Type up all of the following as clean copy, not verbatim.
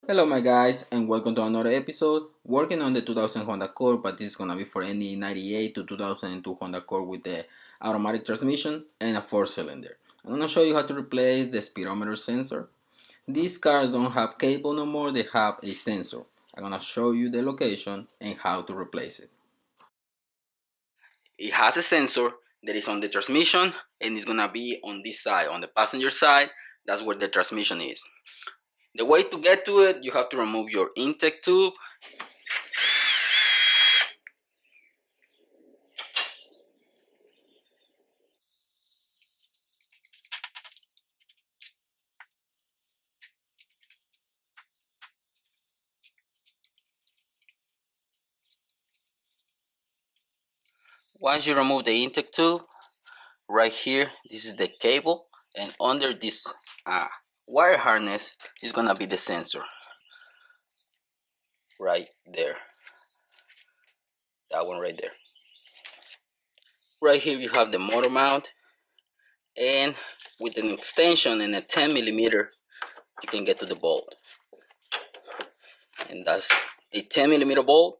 Hello my guys and welcome to another episode working on the 2000 Honda Accord, but this is gonna be for any 98 to 2002 Honda Accord with the automatic transmission and a 4-cylinder. I'm gonna show you how to replace the speedometer sensor. These cars don't have cable no more, they have a sensor. I'm gonna show you the location and how to replace it. It has a sensor that is on the transmission and it's gonna be on this side, on the passenger side. That's where the transmission is. The way to get to it, you have to remove your intake tube. Once you remove the intake tube, right here, this is the cable, and under this wire harness is gonna be the sensor. Right there. That one right there. Right here you have the motor mount, and with an extension and a 10 millimeter, you can get to the bolt. And that's a 10 millimeter bolt.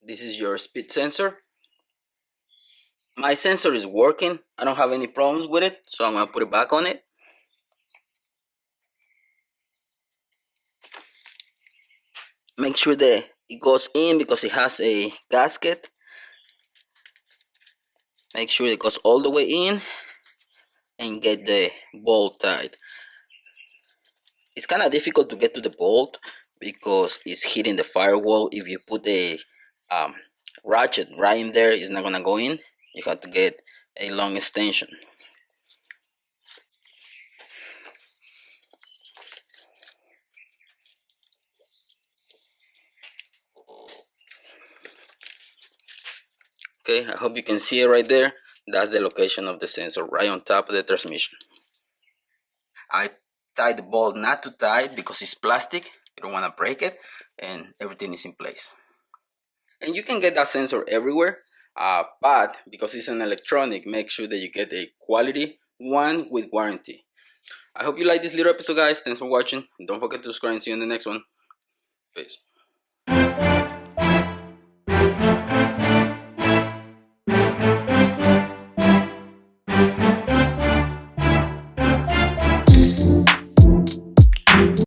This is your speed sensor. My sensor is working. I don't have any problems with it, so I'm gonna put it back on it. Make sure that it goes in because it has a gasket. Make sure it goes all the way in and get the bolt tight. It's kind of difficult to get to the bolt because it's hitting the firewall. If you put a ratchet right in there, it's not gonna go in. You have to get a long extension. Okay, I hope you can see it right there. That's the location of the sensor, right on top of the transmission. I tied the bolt not too tight because it's plastic. You don't want to break it, and everything is in place. And you can get that sensor everywhere, but because it's an electronic, make sure that you get a quality one with warranty. I hope you like this little episode, guys. Thanks for watching. Don't forget to subscribe and see you in the next one. Peace.